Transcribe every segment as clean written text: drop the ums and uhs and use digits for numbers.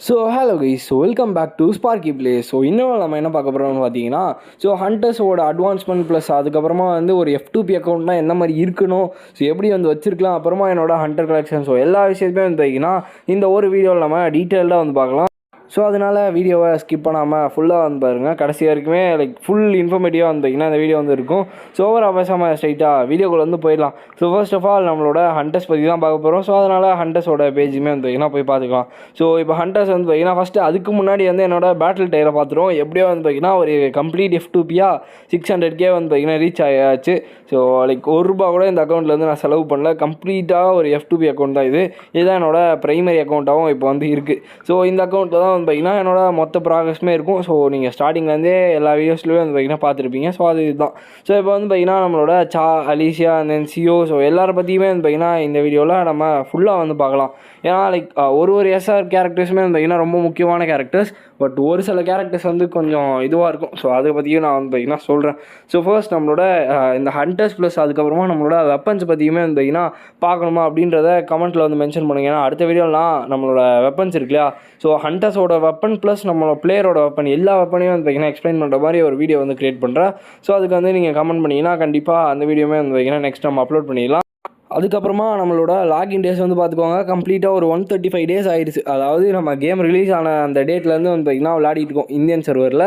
Hello guys, welcome back to Sparky Play. இன்னும் நம்ம என்ன பார்க்க போகிறோம்னு பார்த்தீங்கன்னா, ஹண்டர்ஸோட அட்வான்ஸ்மெண்ட் ப்ளஸ் அதுக்கப்புறமா ஒரு F2P அக்கௌண்ட்னா எந்த மாதிரி இருக்கணும், எப்படி வச்சிருக்கலாம், அப்புறமா என்னோட ஹண்டர் கலெக்ஷன், எல்லா விஷயத்தையுமே பார்த்தீங்கன்னா இந்த ஒரு வீடியோவில் நம்ம டீட்டெயில்டாக பார்க்கலாம். அதனால் வீடியோவை ஸ்கிப் பண்ணாமல் ஃபுல்லாக பாருங்கள். கடைசி வரைக்குமே ஃபுல் இன்ஃபர்மேட்டிவாக பார்த்தீங்கன்னா இந்த வீடியோ இருக்கும். ஓவர் அவசாமல் ஸ்ட்ரைட்டாக வீடியோக்குள்ளே போயிடலாம். ஃபர்ஸ்ட் ஆஃப் ஆல் நம்மளோட ஹண்டர்ஸ் பற்றி தான் பார்க்க போகிறோம். அதனால் ஹண்டர்ஸோட பேஜுமே பார்த்தீங்கன்னா போய் பார்த்துக்கலாம். இப்போ ஹண்டர்ஸ் பார்த்தீங்கன்னா ஃபஸ்ட்டு அதுக்கு முன்னாடி என்னோட பேட்டில் டயரை பார்த்துருவோம். எப்படியோ பார்த்தீங்கன்னா ஒரு கம்ப்ளீட் F2P-யாக 600K பார்த்தீங்கன்னா ரீச் ஆயாச்சு. ₹1 கூட இந்த அக்கௌண்ட்டில் நான் செலவு பண்ணல. கம்ப்ளீட்டாக ஒரு F2P அக்கௌண்ட் தான் இதுதான் என்னோட ப்ரைமரி அக்கௌண்ட்டாகவும் இப்போ இருக்குது. இந்த அக்கௌண்ட்டில் தான் பார்த்தீங்கன்னா என்னோட மொத்த ப்ராக்ரஸுமே இருக்கும். நீங்கள் ஸ்டார்டிங்லேருந்தே எல்லா வீடியோஸ்லையும் பார்த்தீங்கன்னா பார்த்துருப்பீங்க. அது இதுதான். இப்போ பார்த்தீங்கன்னா நம்மளோட அலிஷியா அண்ட் தென் சியோ எல்லாரை பற்றியுமே பார்த்தீங்கன்னா இந்த வீடியோவில் நம்ம ஃபுல்லாக பார்க்கலாம். ஏன்னா ஒரு எஸ்ஆர் கேரக்டர்ஸுமே பார்த்தீங்கன்னா ரொம்ப முக்கியமான கேரக்டர்ஸ். பட் ஒரு சில கேரக்டர்ஸ் கொஞ்சம் இதுவாக இருக்கும். அதை பற்றியும் நான் பார்த்தீங்கன்னா சொல்கிறேன். ஃபர்ஸ்ட் நம்மளோட இந்த ஹண்டர்ஸ் ப்ளஸ் அதுக்கப்புறமா நம்மளோட வெப்பன்ஸ் பற்றியுமே பார்த்தீங்கன்னா பார்க்கணுமா அப்படின்றத கமெண்ட்டில் மென்ஷன் பண்ணுங்க. ஏன்னா அடுத்த வீடியோலாம் நம்மளோட வெப்பன்ஸ் இருக்கு இல்லையா, ஹண்டர்ஸோட வெப்பன் ப்ளஸ் நம்மளோட பிளேயரோட வெப்பன் எல்லா வெப்பனையும் பார்த்தீங்கன்னா எக்ஸ்பிளைன் பண்ணுற மாதிரி ஒரு வீடியோ கிரியேட் பண்ணுறேன். அதுக்கு நீங்கள் கமெண்ட் பண்ணிங்கன்னா கண்டிப்பாக அந்த வீடியோமே பார்த்தீங்கன்னா நெக்ஸ்ட் நம்ம அப்லோட் பண்ணிடலாம். அதுக்கப்புறமா நம்மளோட லாகின் டேஸ் பார்த்துக்கோங்க. கம்ப்ளீட்டாக ஒரு 135 டேஸ் ஆகிடுச்சு. அதாவது நம்ம கேம் ரிலீஸ் ஆன அந்த டேட்லேருந்து பார்த்தீங்கன்னா விளையாடிட்டு இருக்கோம் இந்தியன் சர்வரில்.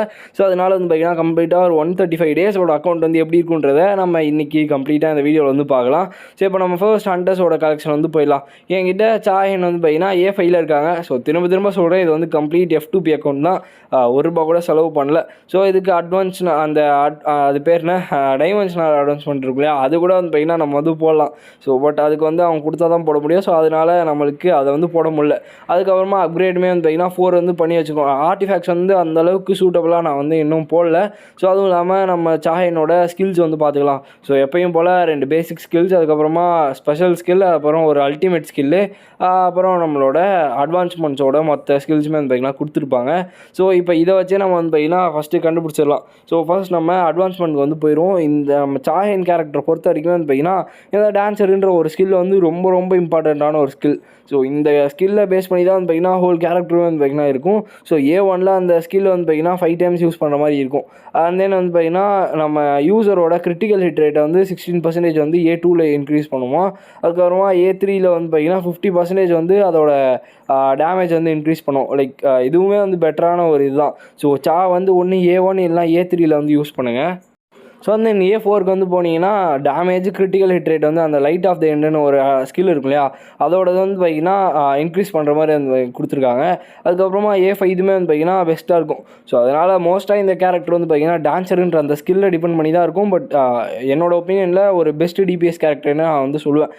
அதனால் பார்த்தீங்கன்னா கம்ப்ளீட்டாக ஒரு 135 டேஸோட அக்கௌண்ட் எப்படி இருக்குன்றதை நம்ம இன்றைக்கி கம்ப்ளீட்டாக இந்த வீடியோவில் பார்க்கலாம். இப்போ நம்ம ஃபர்ஸ்ட் ஹண்டர்ஸோட கலெக்ஷன் போயிடலாம். என்கிட்ட சாயன் பார்த்தீங்கன்னா A5ல இருக்காங்க. திரும்ப சொல்கிறேன், இது கம்ப்ளீட் F2P அக்கௌண்ட் தான். ₹1 கூட செலவு பண்ணல. இதுக்கு அட்வான்ஸ் அந்த அது பேர் என்ன டைமென்ஷனல் அட்வான்ஸ்மெண்ட் இருக்கு இல்லையா, அது கூட பார்த்தீங்கன்னா நம்ம போடலாம். பட் அதுக்கு அவங்க கொடுத்தா தான் போட முடியும். அதனால் நம்மளுக்கு அதை போட முடியல. அதுக்கப்புறமா அப்கிரேடுமே பார்த்தீங்கன்னா 4 பண்ணி வச்சுக்கோம். ஆர்டிஃபேக்ட்ஸ் அந்தளவுக்கு சூட்டபுளாக நான் இன்னும் போடல. அதுவும் இல்லாமல் நம்ம சாயனோட ஸ்கில்ஸ் பார்த்துக்கலாம். எப்பயும் போல் 2 பேசிக் ஸ்கில்ஸ், அதுக்கப்புறமா ஸ்பெஷல் ஸ்கில், அப்புறம் ஒரு அல்டிமேட் ஸ்கில்லு, அப்புறம் நம்மளோட அட்வான்ஸ்மெண்ட்ஸோட மொத்த ஸ்கில்ஸுமே பார்த்தீங்கன்னா கொடுத்துருப்பாங்க. இப்போ இதை வச்சே நம்ம பார்த்தீங்கன்னா ஃபஸ்ட்டு கண்டுபிடிச்சிடலாம். ஃபர்ஸ்ட் நம்ம அட்வான்ஸ்மெண்ட் போயிடுவோம். இந்த நம்ம சாயன் கேரக்டரை பொறுத்த வரைக்கும் பார்த்தீங்கன்னா இந்த டான்ஸருன்ற ஒரு ஸ்கில் ரொம்ப ரொம்ப இம்பார்ட்டண்ட்டான ஒரு ஸ்கில். இந்த ஸ்கில்லை பேஸ் பண்ணி தான் பார்த்தீங்கன்னா ஹோல் கேரக்டரும் பார்த்தீங்கன்னா இருக்கும். A1ல் அந்த ஸ்கில் பார்த்தீங்கன்னா 5 டைம்ஸ் யூஸ் பண்ணுற மாதிரி இருக்கும். அண்ட் தென் பார்த்தீங்கன்னா நம்ம யூசரோட கிரிட்டிக்கல் ஹிட் ரேட்டை 16% A2ல் இன்க்ரீஸ் பண்ணுவோம். அதுக்கப்புறமா A3ல் பார்த்தீங்கன்னா 50% அதோட டேமேஜ் இன்க்ரீஸ் பண்ணும். இதுவுமே பெட்டரான ஒரு இதுதான். ஒன்று A1 இல்லைனா A3ல் யூஸ் பண்ணுங்கள். அந்த A4க்கு போனீங்கன்னா டேமேஜ் கிரிட்டிக்கல் ஹிட் ரேட் அந்த லைட் ஆஃப் த எண்டுன்னு ஒரு ஸ்கில் இருக்கும் இல்லையா, அதோட பார்த்தீங்கன்னா இன்க்ரீஸ் பண்ணுற மாதிரி கொடுத்துருக்காங்க. அதுக்கப்புறமா A5 இதுவுமே பார்த்தீங்கன்னா பெஸ்ட்டாக இருக்கும். அதனால் மோஸ்ட்டாக இந்த கேரக்டர் பார்த்தீங்கன்னா டான்ஸருன்ற அந்த ஸ்கில்லை டிபெண்ட் பண்ணி தான் இருக்கும். பட் என்னோட ஒப்பீனியனில் ஒரு பெஸ்ட் DPS கேரக்டர்னு நான் சொல்லுவேன்.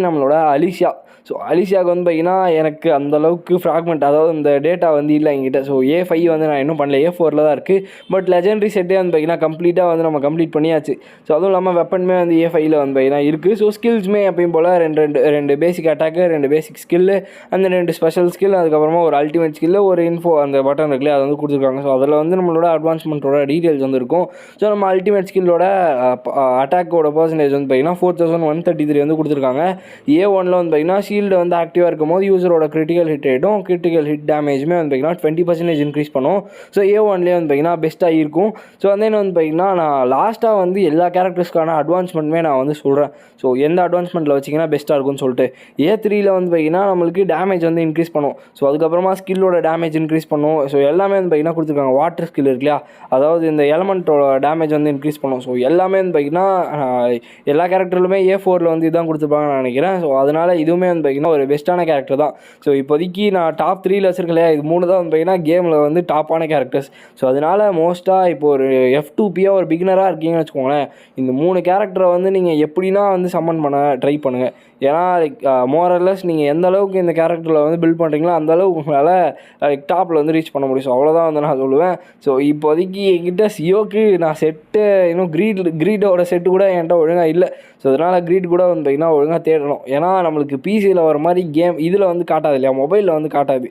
நம்மளோட அலிஷியா. அலிஷியாவுக்கு பார்த்தீங்கன்னா எனக்கு அந்தளவுக்கு ஃப்ராக்மெண்ட், அதாவது இந்த டேட்டா இல்லை என்கிட்ட. A5 நான் இன்னும் பண்ணல, A4ல் தான் இருக்குது. பட் லெஜெண்டரி செட்டே பார்த்தீங்கன்னா கம்ப்ளீட்டாக நம்ம கம்ப்ளீட் பண்ணியாச்சு. அதுவும் இல்லாமல் வெப்பனுமே A5ல் பார்த்தீங்கன்னா இருக்குது. ஸ்கில்ஸுமே எப்பயும் போல் ரெண்டு பேசிக் அட்டாக்கு, 2 பேசிக் ஸ்கில்லு, அந்த 2 ஸ்பெஷல் ஸ்கில், அதுக்கப்புறமா ஒரு அல்டிமேட் ஸ்கில்லு, ஒரு இன்ஃபோ அந்த பட்டன் இருக்குல்லையே அதை கொடுத்துருக்காங்க. அதில் நம்மளோட அட்வான்ஸ்மெண்ட்டோட டீட்டெயில்ஸ் இருக்கும். நம்ம அல்டிமேட் ஸ்கில்லோட அட்டாக்கோட பர்சன்டேஜ் பார்த்தீங்கன்னா 4133 கொடுத்துருக்காங்க. A1ல் பார்த்தீங்கன்னா ஷீல்டு ஆக்டிவாக இருக்கும் போது யூசரோட கிரிட்டிக்கல் ஹிட் ரேட்டும் கிரிட்டிக்கல் ஹிட் டேமேஜுமே பார்த்தீங்கன்னா 20% இன்க்ரீஸ் பண்ணும். A1லேயே பார்த்தீங்கன்னா பெஸ்ட்டாக இருக்கும். அதே பார்த்தீங்கன்னா நான் லாஸ்ட்டாக எல்லா கேரக்டர்ஸ்க்கான அட்வான்ஸ்மெண்ட்டுமே நான் சொல்கிறேன். எந்த அட்வான்ஸ்மெண்ட்டில் வச்சிங்கன்னா பெஸ்ட்டாக இருக்கும்னு சொல்லிட்டு. A3ல் பார்த்தீங்கன்னா நம்மளுக்கு டேமேஜ் இன்க்ரீஸ் பண்ணும். அதுக்கப்புறமா ஸ்கில்லோட டேமேஜ் இன்க்ரீஸ் பண்ணும். எல்லாமே பார்த்தீங்கன்னா கொடுத்துருக்காங்க. வாட்டர் ஸ்கில் இருக்கு இல்லையா, அதாவது இந்த எலமெண்ட்டோட டேமேஜ் இன்க்ரீஸ் பண்ணும். எல்லாமே பார்த்தீங்கன்னா எல்லா கேரக்டர்லுமே A4ல் இதுதான் கொடுத்துருப்பாங்கன்னு நான் நினைக்கிறேன். அதனால் இதுவுமே பார்த்தீங்கன்னா ஒரு பெஸ்ட்டான கேரக்டர் தான். இப்போதைக்கு நான் டாப் 3ல் வச்சிருக்கேன் இல்லையா, இது 3 தான் பார்த்தீங்கன்னா கேமில் டாப்பான கேரக்டர்ஸ். அதனால் மோஸ்ட்டாக இப்போ ஒரு F2P-யாக ஒரு பிகினராக இருக்கீங்கன்னு வச்சுக்கோங்களேன், இந்த 3 கேரக்டரை நீங்கள் எப்படின்னா சம்மன் பண்ண ட்ரை பண்ணுங்கள். ஏன்னா மோரல்லஸ் நீங்கள் எந்த அளவுக்கு இந்த கேரக்டரில் பில்ட் பண்ணுறீங்களோ அந்த அளவுக்கு உங்களால் டாப்பில் ரீச் பண்ண முடியும். அவ்வளோதான் நான் சொல்லுவேன். இப்போதைக்கு என்கிட்ட சியோக்கு நான் செட்டு இன்னும் கிரீடோட செட்டு கூட என்கிட்ட ஒழுங்காக இல்லை. அதனால் கிரீட் கூட பார்த்தீங்கன்னா ஒழுங்காக தேடணும். ஏன்னா நம்மளுக்கு பிசியில் வர மாதிரி கேம் இதில் காட்டாது இல்லையா, மொபைலில் காட்டாது.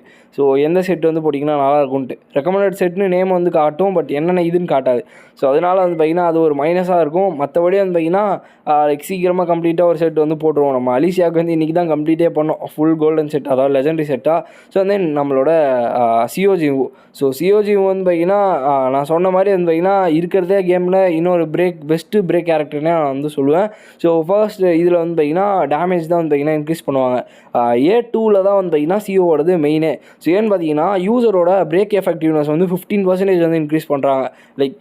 எந்த செட்டு போட்டிங்கன்னா நல்லா இருக்கும்ட்டு ரெக்கமெண்டட் செட்னு நேம் காட்டும். பட் என்னென்ன இதுன்னு காட்டாது. அதனால் பார்த்தீங்கன்னா அது ஒரு மைனஸாக இருக்கும். மற்றபடி பார்த்தீங்கன்னா சீக்கிரமாக கம்ப்ளீட்டாக ஒரு செட் போட்டுருவோம் நம்ம அலிஷியாவுக்கு வந்து இன்றைக்கி தான் கம்ப்ளீட்டே பண்ணோம் ஃபுல் கோல்டன் செட், அதாவது லெஜெண்டரி செட்டாக. ஸோ தென் நம்மளோட சிஓஜிவு. ஸோ சிஓஜிவு வந்து பார்த்திங்கன்னா நான் சொன்ன மாதிரி வந்து பார்த்திங்கன்னா இருக்கிறதே கேமில் இன்னொரு பெஸ்ட்டு பிரேக் கேரக்டர்னே நான் வந்து சொல்லுவேன். ஸோ ஃபர்ஸ்ட் இதில் வந்து பார்த்திங்கன்னா டேமேஜ் தான் வந்து பார்த்திங்கன்னா இன்க்ரீஸ் பண்ணுவாங்க. A2ல் தான் வந்து பார்த்திங்கன்னா சிஓவோடது மெயினே. ஸோ ஏன்னு பார்த்தீங்கன்னா யூசரோட பிரேக் எஃபெக்டிவ்னஸ் வந்து 15% வந்து இன்க்ரீஸ் பண்ணுறாங்க. லைக்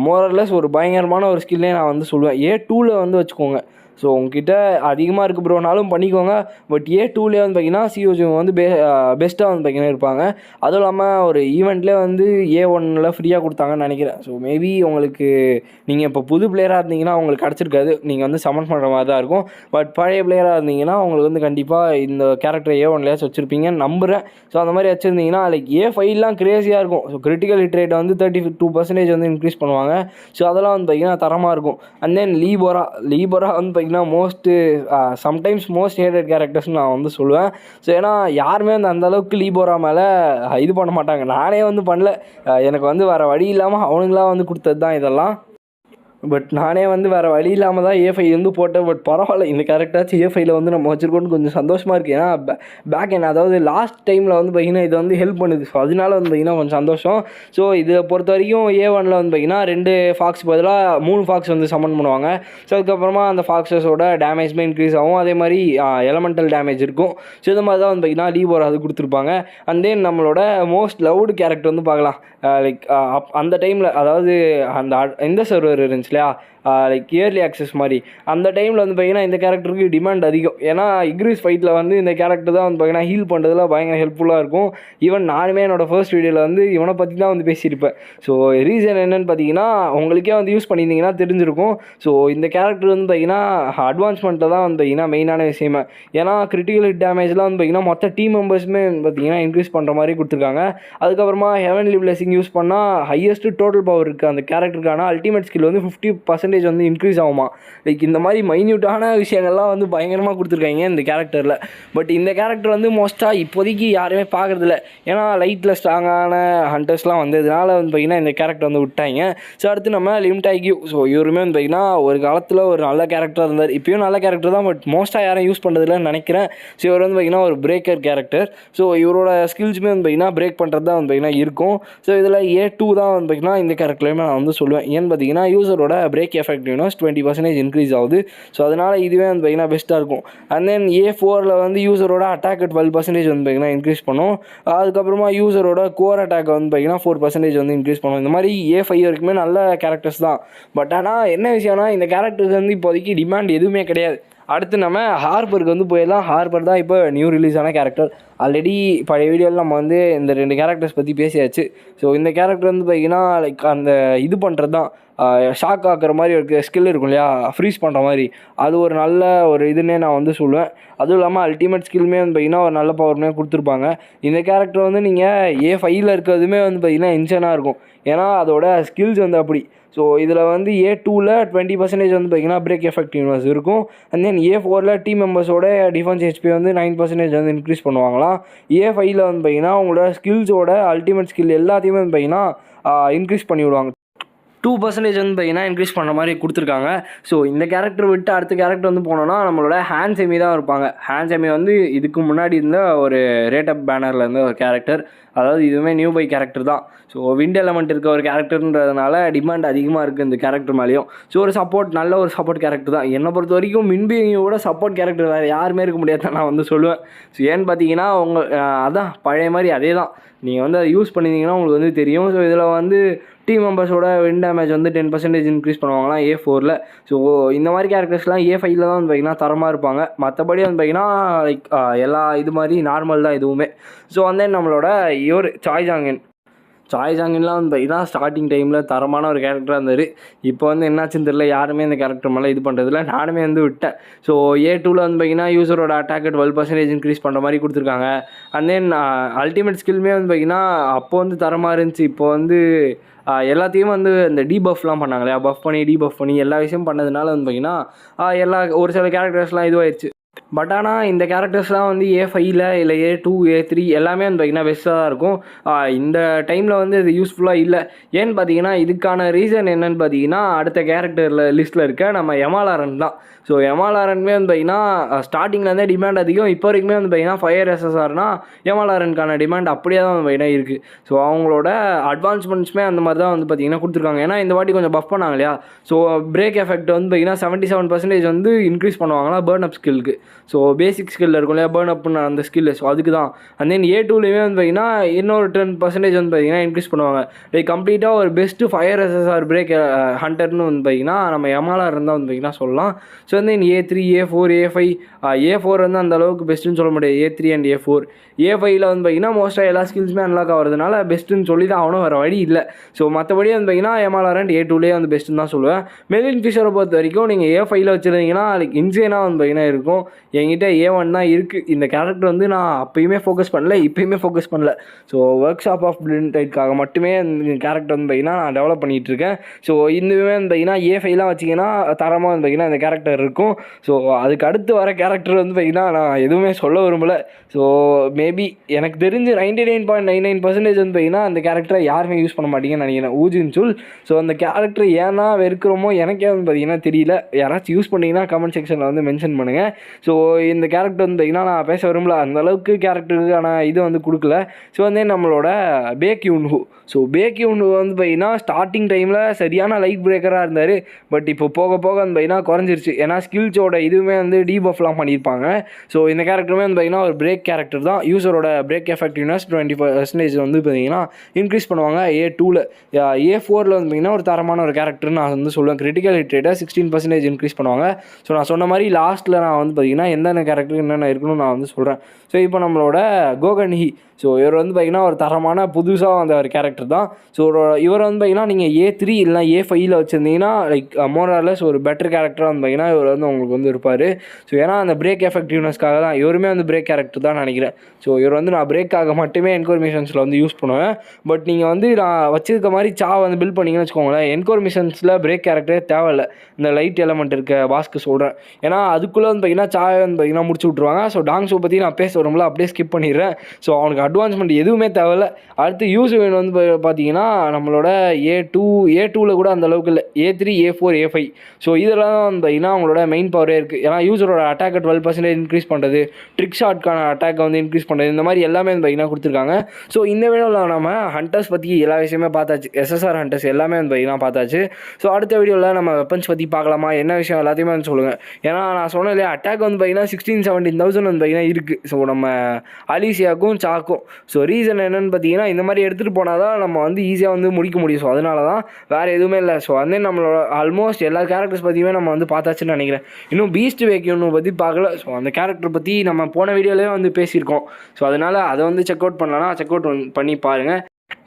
மோரர்லெஸ் ஒரு பயங்கரமான ஒரு ஸ்கில்லே நான் வந்து சொல்லுவேன். A2ல் வந்து வச்சுக்கோங்க. ஸோ உங்ககிட்ட அதிகமாக இருக்குது ப்ரோனாலும் பண்ணிக்கோங்க. பட் A2லேயே வந்து பார்த்திங்கன்னா சிஓஜி வந்து பெஸ்ட்டாக வந்து பார்த்திங்கன்னா இருப்பாங்க. அதுவும் இல்லாமல் ஒரு ஈவெண்ட்லேயே வந்து A1ல் ஃப்ரீயாக கொடுத்தாங்கன்னு நினைக்கிறேன். ஸோ மேபி உங்களுக்கு நீங்கள் இப்போ புது பிளேயராக இருந்தீங்கன்னா உங்களுக்கு கிடச்சிருக்காது, நீங்கள் வந்து சமன் பண்ணுற மாதிரி தான் இருக்கும். பட் பழைய பிளேயராக இருந்தீங்கன்னா உங்களுக்கு வந்து கண்டிப்பாக இந்த கேரக்டர் A1லேயாச்சும் வச்சுருப்பீங்கன்னு நம்புகிறேன். ஸோ அந்த மாதிரி வச்சுருந்தீங்கன்னா லைக் A5லாம் க்ரேஸியாக இருக்கும். ஸோ கிரிட்டிக்கல் ஹிட் ரேட் வந்து 32% வந்து இன்க்ரீஸ் பண்ணுவாங்க. ஸோ அதெல்லாம் வந்து பார்த்திங்கன்னா தரமாக இருக்கும். அண்ட் தென் லீபோரா வந்து மோஸ்ட்டு சம்டைம்ஸ் மோஸ்ட் ஹேட்டட் கேரக்டர்ஸ்னு நான் வந்து சொல்லுவேன். ஸோ ஏன்னா யாருமே வந்து அந்தளவுக்கு லீபோரா மேலே இது பண்ண மாட்டாங்க. நானே வந்து பண்ணல, எனக்கு வந்து வேறு வழி இல்லாமல் அவனுங்களாம் வந்து கொடுத்தது தான் இதெல்லாம். பட் நானே வந்து வேறு வழி இல்லாமல் தான் A5 வந்து போட்டேன். பட் பரவாயில்ல, இந்த கேரக்டராச்சும் A5ல் வந்து நம்ம வச்சுருக்கோன்னு கொஞ்சம் சந்தோஷமாக இருக்குது. ஏன்னா பேக் எண்ட் அதாவது லாஸ்ட் டைமில் வந்து பார்த்திங்கன்னா இது வந்து ஹெல்ப் பண்ணுது. ஸோ அதனால வந்து பார்த்திங்கன்னா கொஞ்சம் சந்தோஷம். ஸோ இதை பொறுத்த வரைக்கும் A1ல் வந்து பார்த்திங்கன்னா 2 ஃபாக்ஸ் பதிலாக 3 ஃபாக்ஸ் வந்து சமன் பண்ணுவாங்க. ஸோ அதுக்கப்புறமா அந்த ஃபாக்ஸஸோட டேமேஜ்மே இன்க்ரீஸ் ஆகும். அதே மாதிரி எலமெண்டல் டேமேஜ் இருக்கும். ஸோ இது மாதிரி தான் வந்து பார்த்திங்கன்னா லீபோரா அது கொடுத்துருப்பாங்க. அண்ட் தென் நம்மளோட மோஸ்ட் லவ்டு கேரக்டர் வந்து பார்க்கலாம். லைக் அந்த டைமில் அதாவது அந்த இந்த சர்வர் இருந்துச்சு இல்லையா, லைக் இயர்லி ஆக்சஸ் மாதிரி, அந்த டைமில் வந்து பார்த்திங்கன்னா இந்த கேரக்டருக்கு டிமாண்ட் அதிகம். ஏன்னா இக்ரிஸ் ஃபைட்டில் வந்து இந்த கேரக்டர் தான் வந்து பார்த்திங்கன்னா ஹீல் பண்ணுறதுல பயங்கர ஹெல்ப்ஃபுல்லாக இருக்கும். ஈவன் நானுமே என்னோடய ஃபர்ஸ்ட் வீடியோவில் வந்து இவனை பற்றி தான் வந்து பேசியிருப்பேன். ஸோ ரீசன் என்னென்னு பார்த்தீங்கன்னா உங்களுக்கே வந்து யூஸ் பண்ணியிருந்தீங்கன்னா தெரிஞ்சிருக்கும். ஸோ இந்த கேரக்டர் வந்து பார்த்திங்கன்னா அட்வான்ஸ்மெண்ட்டில் தான் வந்து பார்த்திங்கன்னா மெயினான விஷயமே. ஏன்னா கிரிட்டிக்கல் ஹிட் டேமேஜ்லாம் வந்து பார்த்திங்கன்னா மொத்த டீம் மெம்பர்ஸுமே பார்த்திங்கன்னா இன்க்ரீஸ் பண்ணுற மாதிரி கொடுத்துருக்காங்க. அதுக்கப்புறமா ஹெவன்லி பிளெஸிங் யூஸ் பண்ணால் ஹையஸ்ட் டோட்டல் பவர் இருக்குது அந்த கேரக்டருக்கான அல்டிமேட் ஸ்கில் வந்து 50% வந்து இன்க்ரீஸ் ஆகுமா. லைக் இந்த மாதிரி மைன்யூட்டான விஷயங்கள்லாம் வந்து பயங்கரமாக கொடுத்துருக்காங்க இந்த கேரக்டரில். பட் இந்த கேரக்டர் வந்து மோஸ்ட்டாக இப்போதைக்கு யாருமே பார்க்குறதில்ல. ஏன்னா லைட்டில் ஸ்ட்ராங்கான ஹண்டர்ஸ்லாம் வந்ததுனால வந்து பார்த்திங்கன்னா இந்த கேரக்டர் வந்து விட்டாங்க. ஸோ அடுத்து நம்ம லிம்டாக்யூ. ஸோ இவருமே வந்து பார்த்திங்கன்னா ஒரு காலத்தில் ஒரு நல்ல கேரக்டராக இருந்தார். இப்போயும் நல்ல கேரக்டர் தான், பட் மோஸ்ட்டாக யாரும் யூஸ் பண்ணுறதில்லன்னு நினைக்கிறேன். ஸோ இவர் வந்து பார்த்திங்கன்னா ஒரு பிரேக்கர் கேரக்டர். ஸோ இவரோட ஸ்கில்ஸுமே வந்து பார்த்திங்கன்னா பிரேக் பண்ணுறது தான் வந்து பார்த்திங்கன்னா இருக்கும். ஸோ இதில் A2 தான் வந்து பார்த்திங்கன்னா இந்த கேரக்டர்லையுமே நான் வந்து சொல்லுவேன். ஏன்னு பார்த்திங்கன்னா யூசரோட பிரேக் எஃபெக்டிவ்னஸ் 20% இன்க்ரீஸ் ஆகுது. ஸோ அதனால் இதுவே வந்து பார்த்திங்கன்னா பெஸ்ட்டாக இருக்கும். அண்ட் தென் A4ல் வந்து யூசரோட அட்டாக் 12% வந்து பார்த்திங்கன்னா இன்க்ரீஸ் பண்ணும். அதுக்கப்புறமா யூசரோட கோர் அட்டாக் வந்து பார்த்திங்கன்னா 4% வந்து இன்க்ரீஸ் பண்ணும். இந்த மாதிரி A5 வரைக்குமே நல்ல கேரக்டர்ஸ் தான். பட் ஆனால் என்ன விஷயம்னா இந்த கேரக்டர்ஸ் வந்து இப்போதைக்கு டிமாண்ட் எதுவுமே கிடையாது. அடுத்து நம்ம ஹார்பருக்கு வந்து போயிடலாம். ஹார்பர் தான் இப்போ நியூ ரிலீஸான கேரக்டர். ஆல்ரெடி பழைய வீடியோவில் நம்ம வந்து இந்த 2 கேரக்டர்ஸ் பற்றி பேசியாச்சு. ஸோ இந்த கேரக்டர் வந்து பார்த்திங்கன்னா லைக் அந்த இது பண்ணுறது தான், ஷாக் ஆக்குற மாதிரி ஒரு ஸ்கில் இருக்கும் இல்லையா, ஃப்ரீஸ் பண்ணுற மாதிரி, அது ஒரு நல்ல ஒரு இதுன்னே நான் வந்து சொல்லுவேன். அதுவும் இல்லாமல் அல்டிமேட் ஸ்கில்மே வந்து பார்த்திங்கன்னா ஒரு நல்ல பவர்மே கொடுத்துருப்பாங்க. இந்த கேரக்டர் வந்து நீங்கள் A5ல் இருக்கிறதுமே வந்து பார்த்திங்கன்னா இன்சனாக இருக்கும். ஏன்னா அதோட ஸ்கில்ஸ் வந்து அப்படி. ஸோ இதில் வந்து A2ல் 20% வந்து பார்த்திங்கன்னா பிரேக் எஃபெக்டிவ்னஸ் இருக்கும். அண்ட் தென் A4ல் டீம் மெம்பர்ஸோட டிஃபென்ஸ் HP வந்து 9% வந்து இன்க்ரீஸ் பண்ணுவாங்களாம். A5ல் வந்து பார்த்திங்கன்னா உங்களோட ஸ்கில்ஸோட அல்டிமேட் ஸ்கில் எல்லாத்தையுமே வந்து பார்த்திங்கன்னா இன்க்ரீஸ் பண்ணி விடுவாங்க. 2% வந்து பார்த்திங்கன்னா இன்க்ரீஸ் பண்ணுற மாதிரி கொடுத்துருக்காங்க. ஸோ இந்த கேரக்டர் விட்டு அடுத்த கேரக்டர் வந்து போனோன்னா நம்மளோட ஹேண்ட்ஸெமி தான் இருப்பாங்க. ஹேண்ட்ஸெமி வந்து இதுக்கு முன்னாடி இருந்த ஒரு ரேட்டப் பேனரில் இருந்த ஒரு கேரக்டர். அதாவது இதுவுமே நியூ பை கேரக்டர் தான். ஸோ விண்ட் எலமெண்ட் இருக்க ஒரு கேரக்டர்ன்றதுனால டிமாண்ட் அதிகமாக இருக்குது இந்த கேரக்டர் மேலேயும். ஸோ ஒரு நல்ல ஒரு சப்போர்ட் கேரக்டர் தான். என்னை பொறுத்த வரைக்கும் மின்பியோட சப்போர்ட் கேரக்டர் வேறு யாருமே இருக்க முடியாது நான் வந்து சொல்லுவேன். ஸோ ஏன்னு பார்த்தீங்கன்னா அதான் பழைய மாதிரி அதே தான். நீங்கள் வந்து அதை யூஸ் பண்ணியிருந்தீங்கன்னா உங்களுக்கு வந்து தெரியும். ஸோ இதில் வந்து டீம் மெம்பர்ஸோட வின் டேமேஜ் வந்து 10% இன்க்ரீஸ் பண்ணுவாங்களாம் A4ல். ஸோ இந்த மாதிரி கேரக்டர்ஸ்லாம் A5ல் தான் வந்து பார்த்திங்கன்னா தரமாக இருப்பாங்க. மற்றபடி வந்து பார்த்திங்கன்னா லைக் எல்லா இது மாதிரி நார்மல் தான் இதுவுமே. ஸோ வந்து நம்மளோட இவர் சாய் ஜாங்கின்லாம் வந்து பார்த்திங்கன்னா ஸ்டார்டிங் டைமில் தரமான ஒரு கேரக்டராக இருந்தார். இப்போ வந்து என்னாச்சுன்னு தெரியல, யாருமே இந்த கேரக்டர் மேலே இது பண்ணுறதில்ல. நானுமே வந்து விட்டேன். ஸோ A2ல் வந்து பார்த்திங்கன்னா யூசரோட அட்டாக் 12% இன்க்ரீஸ் பண்ணுற மாதிரி கொடுத்துருக்காங்க. அண்ட் தென் அல்டிமேட் ஸ்கில்மே வந்து பார்த்திங்கன்னா அப்போ வந்து தரமாக இருந்துச்சு. இப்போ வந்து எல்லாத்தையும் வந்து இந்த டீபஃப்லாம் பண்ணாங்க இல்லையா, பஃப் பண்ணி டீபஃப் பண்ணி எல்லா விஷயமும் பண்ணதுனால வந்து பார்த்திங்கன்னா ஒரு சில கேரக்டர்ஸ்லாம் இதுவாகிடுச்சு. பட் ஆனால் இந்த கேரக்டர்ஸ்லாம் வந்து A5ல இல்லை A2 A3 எல்லாமே வந்து பார்த்திங்கன்னா பெஸ்ட்டாக தான் இருக்கும். இந்த டைமில் வந்து இது யூஸ்ஃபுல்லாக இல்லை. ஏன்னு பார்த்தீங்கன்னா இதுக்கான ரீசன் என்னன்னு பார்த்தீங்கன்னா அடுத்த கேரக்டரில் லிஸ்ட்டில் இருக்க நம்ம எமாலாரன் தான். ஸோ எமாலாரனுமே வந்து பார்த்திங்கன்னா ஸ்டார்டிங்லேருந்தே டிமாண்ட் அதிகம். இப்போ வரைக்குமே வந்து பார்த்திங்கன்னா ஃபயர் SSRனா எமாலாரனுக்கான டிமாண்ட் அப்படியே தான் வந்து பார்த்திங்கன்னா இருக்குது. ஸோ அவங்களோட அட்வான்ஸ்மெண்ட்ஸுமே அந்த மாதிரி தான் வந்து பார்த்திங்கன்னா கொடுத்துருக்காங்க. ஏன்னா இந்த வாட்டி கொஞ்சம் பஃப் பண்ணாங்க இல்லையா. ஸோ பிரேக் எஃபெக்ட் வந்து பார்த்திங்கன்னா 77% வந்து இன்க்ரீஸ் பண்ணுவாங்களா பர்ன் அப் ஸ்கில்க்கு. ஸோ பேசிக் ஸ்கில் இருக்கும் இல்லையா பர்ன் அப்னு அந்த ஸ்கில். ஸோ அதுக்கு தான். அண்ட் தென் A2லேயுமே வந்து பார்த்திங்கன்னா இன்னொரு 10% வந்து பார்த்திங்கன்னா இன்க்ரீஸ் பண்ணுவாங்க. லைக் கம்ப்ளீட்டாக ஒரு பெஸ்ட்டு ஃபயர் SSR பிரேக் ஹண்டர்னு வந்து பார்த்திங்கன்னா நம்ம எமாலாரன் தான் வந்து பார்த்திங்கன்னா சொல்லலாம். ஸோ வந்து A3 A4 A5 A4 வந்து அந்த அளவுக்கு பெஸ்ட்டுன்னு சொல்ல முடியாது. A3 அண்ட் A4 A5ல வந்து பார்த்திங்கன்னா மோஸ்ட்டாக எல்லா ஸ்கில்ஸுமே அன்லாக் ஆகிறதுனால பெஸ்ட்டுன்னு சொல்லி தான் ஆகணும், வேறு வழி இல்லை. ஸோ மற்றபடி வந்து பார்த்திங்கன்னா எமாலாரன் A2லேயே வந்து பெஸ்ட்டுன்னு தான் சொல்லுவேன். மெலின் ஃபிஷரை பொறுத்த வரைக்கும் நீங்கள் A5ல வச்சுருந்தீங்கன்னா லைக் இன்சேனாக வந்து பார்த்திங்கன்னா இருக்கும். என்கிட்ட A1 தான் இருக்குது. இந்த கேரக்டர் வந்து நான் அப்பயுமே ஃபோக்கஸ் பண்ணல, இப்போயுமே ஃபோக்கஸ் பண்ணல. ஸோ ஒர்க் ஷாப் ஆஃப் பிளிண்டைட்காக மட்டுமே இந்த கேரக்டர் வந்து பார்த்திங்கன்னா நான் டெவலப் பண்ணிகிட்ருக்கேன். ஸோ இதுவே வந்து பார்த்திங்கன்னா A5லாம் வச்சிங்கன்னா தரமாக வந்து பார்த்திங்கன்னா இந்த கேரக்டர் இருக்கும். ஸோ அதுக்கு அடுத்து வர கேரக்டர் வந்து பார்த்திங்கன்னா நான் எதுவுமே சொல்ல விரும்பலை. ஸோ மேபி எனக்கு தெரிஞ்சு 99.99% வந்து பார்த்திங்கன்னா அந்த கேரக்டரை யாருமே யூஸ் பண்ண மாட்டீங்கன்னு நினைக்கிறேன், ஊஜின் சூல். ஸோ அந்த கேரக்டர் ஏன்னா வெறுக்கிறோமோ எனக்கே வந்து பார்த்திங்கன்னா தெரியல. யாராச்சும் யூஸ் பண்ணிங்கன்னா கமெண்ட் செக்ஷனில் வந்து மென்ஷன் பண்ணுங்கள். ஸோ இந்த கேரக்டர் வந்து பார்த்திங்கன்னா நான் பேச விரும்பல, அந்தளவுக்கு கேரக்டருக்கான இது வந்து கொடுக்கல. ஸோ வந்து நம்மளோட பேக்யூன்ஹூ. ஸோ பேக்யூன்ஹூ வந்து பார்த்திங்கன்னா ஸ்டார்டிங் டைமில் சரியான லைட் பிரேக்கராக இருந்தார். பட் இப்போ போக போக வந்து பார்த்திங்கன்னா குறைஞ்சிருச்சு. ஏன்னா ஸ்கில்ஸோட இதுவுமே வந்து டீபஃப்லாம் பண்ணியிருப்பாங்க. ஸோ இந்த கேரக்டருமே வந்து பார்த்திங்கன்னா ஒரு பிரேக் கேரக்டர் தான். யூஸரோட பிரேக் எஃபெக்டிவ்னஸ் 20% வந்து பார்த்திங்கன்னா இன்க்ரீஸ் பண்ணுவாங்க A2ல். A4ல் வந்து பார்த்திங்கன்னா ஒரு தரமான ஒரு கேரக்டர்னு நான் வந்து சொல்லுவேன். கிரிட்டிக்கல் ஹிட் ரேட்டை 16% இன்க்ரீஸ் பண்ணுவாங்க. ஸோ நான் சொன்ன மாதிரி லாஸ்ட்டில் நான் வந்து பார்த்திங்கன்னா எந்தெந்த கேரக்டர் என்னென்ன இருக்கணும்னு நான் வந்து சொல்கிறேன். ஸோ இப்போ நம்மளோட கோகன்ஹி. ஸோ இவர் வந்து பார்த்திங்கன்னா ஒரு தரமான புதுசாக வந்த ஒரு கேரக்டர் தான். ஸோ இவர் வந்து பார்த்திங்கன்னா நீங்கள் A3 இல்லைனா A5ல் வச்சுருந்தீங்கன்னா லைக் மோரார்லெஸ் ஒரு பெட்டர் கேரக்டராக வந்து பார்த்திங்கன்னா இவர் வந்து உங்களுக்கு வந்து இருப்பார். ஸோ ஏன்னா அந்த பிரேக் எஃபெக்டிவ்னஸ்க்காக தான் இவருமே வந்து பிரேக் கேரக்டர் தான் நினைக்கிறேன். ஸோ இவர் வந்து நான் பிரேக்காக மட்டுமே என்கோர் மிஷன்ஸில் வந்து யூஸ் பண்ணுவேன். பட் நீங்கள் வந்து நான் வச்சிருக்க மாதிரி வந்து பில்ட் பண்ணிங்கன்னு வச்சுக்கோங்களேன், என்கோர் மிஷன்ஸில் பிரேக் கேரக்டரே தேவையில்லை. இந்த லைட் எலமெண்ட் இருக்க பாஸ்க்கு சொல்கிறேன். ஏன்னா அதுக்குள்ளே வந்து பார்த்திங்கன்னா வந்து பார்த்திங்கன்னா முடிச்சு விட்ருவாங்க. ஸோ டாங்ஸோ பற்றி நான் பேச வரும்ல அப்படியே ஸ்கிப் பண்ணிடுறேன். ஸோ அவனுக்கு அட்வான்ஸ்மெண்ட் எதுவுமே தேவையில்லை. அடுத்து யூசுவேன் வந்து பார்த்திங்கன்னா நம்மளோட A2ல் கூட அந்த அளவுக்கு இல்லை. A3 A4 A5 ஸோ இதெல்லாம் வந்து பார்த்திங்கன்னா அவங்களோட மெயின் பவரே இருக்குது. ஏன்னா யூஸரோட அட்டாக்கை 12% இன்க்ரீஸ் பண்ணுறது, ட்ரிக் ஷாட்கான அட்டாக்கை வந்து இன்க்ரீஸ் பண்ணுறது, இந்த மாதிரி எல்லாமே வந்து பார்த்திங்கன்னா கொடுத்துருக்காங்க. ஸோ இந்த வீடியோவில் நம்ம ஹண்டர்ஸ் பற்றி எல்லா விஷயமே பார்த்தாச்சு. SSR ஹண்டர்ஸ் எல்லாமே வந்து பார்த்திங்கன்னா பார்த்தாச்சு. ஸோ அடுத்த வீடியோவில் நம்ம வெப்பன்ஸ் பற்றி பார்க்கலாமா, என்ன விஷயம் எல்லாத்தையுமே வந்து சொல்லுங்கள். ஏன்னா நான் சொன்னேன் இல்லையா அட்டாக் வந்து பார்த்திங்கன்னா 16-17,000 வந்து பார்த்திங்கன்னா இருக்குது. ஸோ நம்ம அலிசியாவுக்கும் சாக்கும். ஸோ ரீசன் என்னென்னு பார்த்தீங்கன்னா இந்த மாதிரி எடுத்துகிட்டு போனால் தான் நம்ம வந்து ஈஸியாக வந்து முடிக்க முடியும். ஸோ அதனால தான், வேறு எதுவுமே இல்லை. ஸோ வந்து நம்மளோட ஆல்மோஸ்ட் எல்லா கேரக்டர்ஸ் பற்றியுமே நம்ம வந்து பார்த்தாச்சுன்னு நினைக்கிறேன். இன்னும் பீஸ்ட் வேக்யூன்னு பற்றி பார்க்கல. ஸோ அந்த கேரக்டர் பற்றி நம்ம போன வீடியோலேயே வந்து பேசியிருக்கோம். ஸோ அதனால் அதை வந்து செக் அவுட் பண்ணலான்னா செக் அவுட் பண்ணி பாருங்கள்.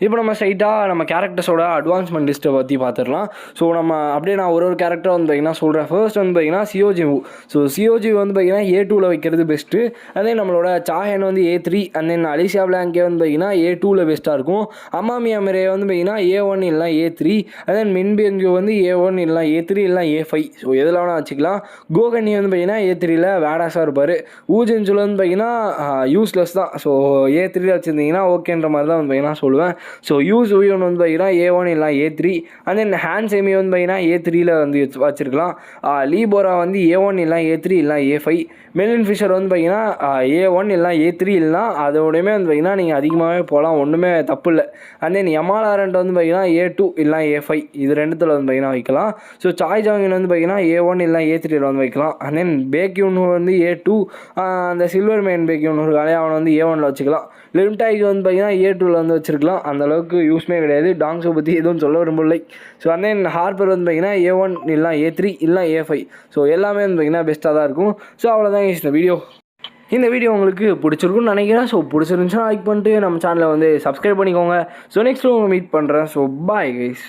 இப்போ நம்ம ஸ்ட்ரைட்டாக நம்ம கேரக்டர்ஸோட அட்வான்ஸ்மெண்ட் லிஸ்ட்டை பற்றி பார்த்துடலாம். ஸோ நம்ம அப்படியே நான் ஒரு கேரக்டர் வந்து பார்த்திங்கன்னா சொல்கிறேன். ஃபர்ஸ்ட் வந்து பார்த்திங்கன்னா சியோஜிவு. ஸோ சியோஜிவு வந்து பார்த்திங்கன்னா A2ல் வைக்கிறது பெஸ்ட்டு. அதே நம்மளோட சாஹன் வந்து A3 அண்ட் தென் அலிஷா பிளாங்கே வந்து பார்த்திங்கன்னா A2ல் பெஸ்ட்டாக இருக்கும். அமாமி அமரே வந்து பார்த்திங்கன்னா A1 இல்லைனா A3. அதே மின்பியங்கு வந்து A1 இல்லைனா A3 இல்லைனா A5. ஸோ எதில் வேணால் வச்சுக்கலாம். கோகனி வந்து பார்த்திங்கன்னா A3ல் வேடாஸாக இருப்பார். ஊஜின்சுல் வந்து பார்த்திங்கன்னா யூஸ்லெஸ் தான். ஸோ A3ல் வச்சுருந்தீங்கன்னா ஓகேன்ற மாதிரி தான் வந்து பார்த்திங்கன்னா சொல்லுவேன். ஸோ யூசுவியன் வந்து பார்த்திங்கன்னா A1 இல்லை A3. And then hand semi வந்து பார்த்திங்கன்னா A3ல் வந்து வச்சுருக்கலாம். லீபோரா வந்து A1 இல்லை A3 இல்லை A5. மெலின் ஃபிஷர் வந்து பார்த்திங்கன்னா A1 இல்லை A3 இல்லைனா அதோடையுமே வந்து பார்த்திங்கன்னா நீங்கள் அதிகமாகவே போகலாம், ஒன்றுமே தப்பு இல்லை. அண்ட் தென் எமாலாரண்ட் வந்து பார்த்திங்கன்னா A2 இல்லை A5 இது ரெண்டுத்தில் வந்து பார்த்திங்கன்னா வைக்கலாம். ஸோ சாய் ஜாங்கின் வந்து பார்த்திங்கன்னா A1 இல்லை A3ல் வந்து வைக்கலாம். அண்ட் தென் பேக்யூன் வந்து A2. அந்த சில்வர் மெயின் பேக்யூன் இருக்காலே அவனை வந்து A1ல் வச்சுக்கலாம். லிம்டாய்க்கு வந்து பார்த்திங்கன்னா A2ல் வந்து வச்சுருக்கலாம். அந்த அளவுக்கு யூஸ்மே கிடையாது. டாங்ஸை பற்றி எதுவும் சொல்ல விரும்பலை. ஸோ அண்ட் தென் ஹார்பர் வந்து பார்த்திங்கன்னா A1 இல்லை A3 இல்லை A5. ஸோ எல்லாமே வந்து பார்த்திங்கன்னா பெஸ்ட்டாக தான் இருக்கும். ஸோ அவ்வளோதான் இந்த வீடியோ உங்களுக்கு பிடிச்சிருக்குன்னு நினைக்கிறேன். ஸோ பிடிச்சிருந்துச்சுன்னா லைக் பண்ணிட்டு நம்ம சேனலை வந்து சப்ஸ்கிரைப் பண்ணிக்கோங்க. ஸோ நெக்ஸ்ட் மீட் பண்ணுறேன். So bye guys.